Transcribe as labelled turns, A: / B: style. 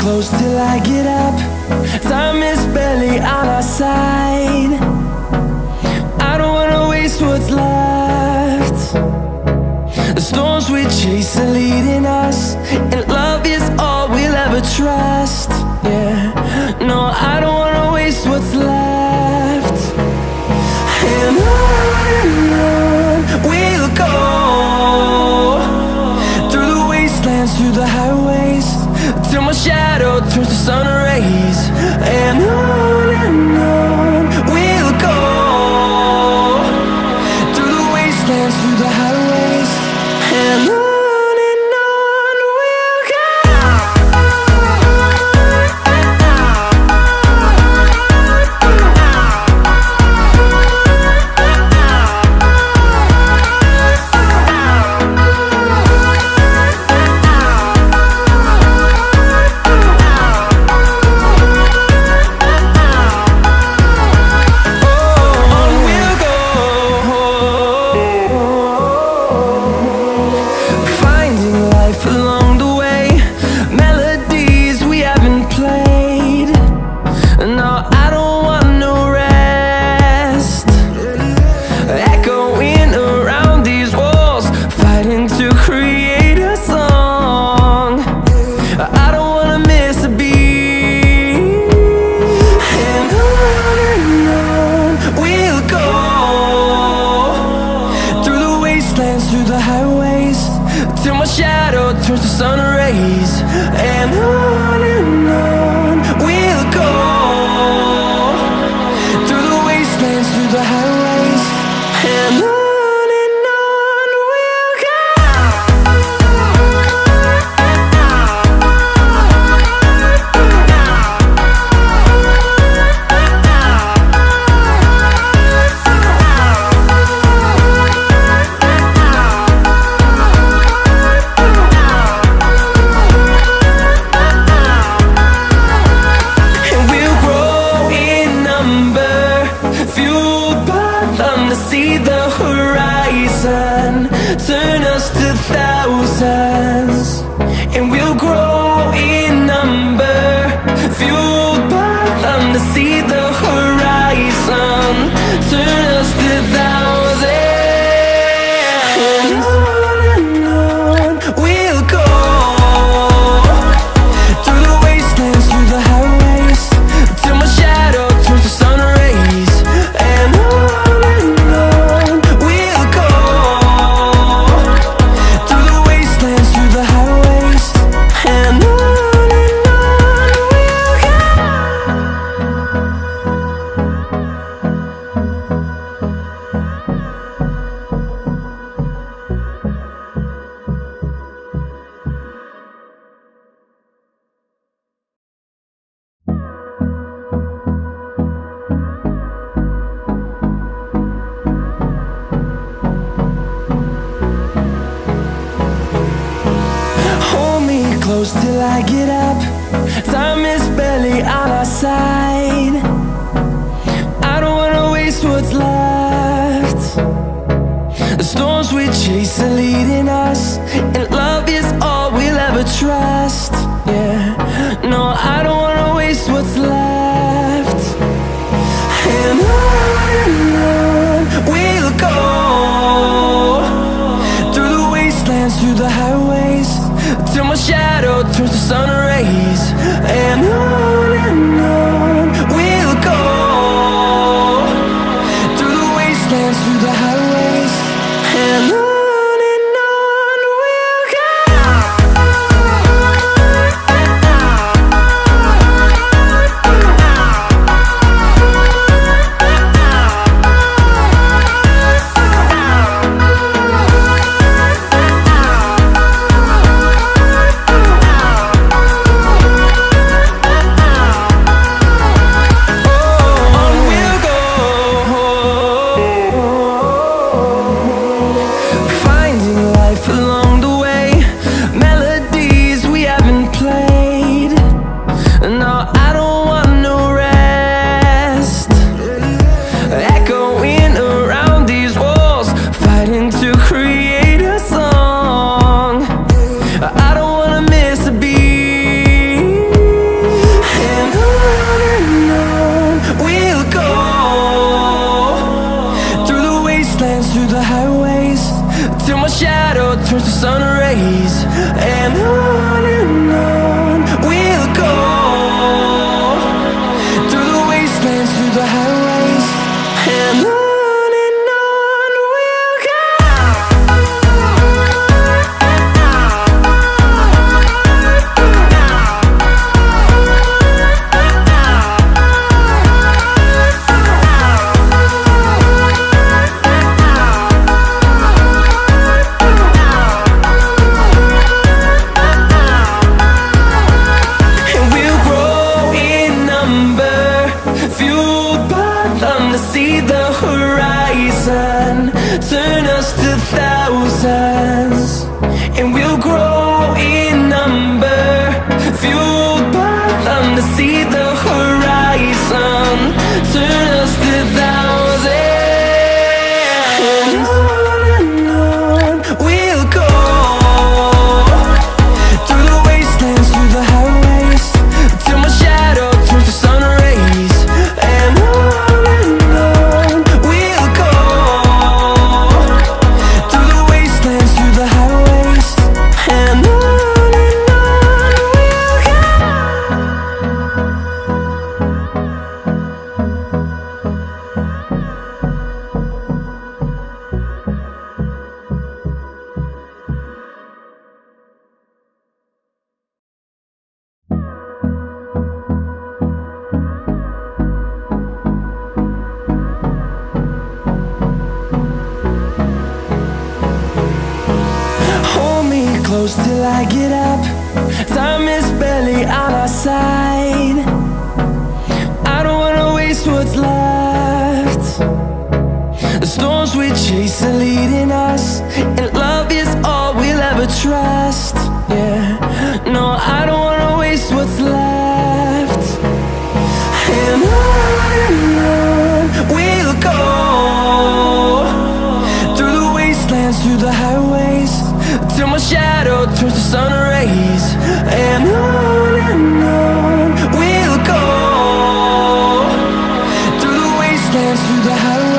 A: close till I get up. Time is barely on our side. I don't wanna waste what's left. The storms we chase are leading us, and love is all we'll ever trust. Yeah, no, I don't wanna waste what's left. And on we'll go, through the wastelands, through the highways, till my shadow turns to sun rays. And on we'll go, through the wastelands, through the highways, and on we'll go. Through the highways, till my shadow turns to sun rays. And on we'll go, through the wastelands, through the highways, and on we'll go. See the horizon turn us to thousands, and we'll grow in number, fueled by them. To see the horizon turn us to thousands, and on we'll go, through the wastelands, through the highways, till my shadow turns to sun rays. And close till I get up. Time is barely on our side. I don't wanna waste what's left. The storms we chase are leading us, and love is all we'll ever trust. Yeah, no, I don't wanna waste what's left. And on we'll go, through the wastelands, through the highways, till my shadow turns to sun rays. And on we'll go, through the wastelands, through the highways, and on we'll go. to see the horizon, turn us to thousands, and we'll grow in number, fueled by them to see the horizon, turn us to thousands. And on we'll go, through the wastelands, through the highways, till my shadow turns to sun rays. And on we'll go, through the wastelands, through the highways, and on we'll go. Hold me close till I get up. Time is barely on our side. I don't wanna waste what's left. The storms we chase are leading us, and love is all we'll ever trust. Yeah, no, I don't wanna waste what's left. And on we'll go, through the wastelands, through the highways, till my shadow turns to sun rays. And on we'll go, through the wastelands, through the highways.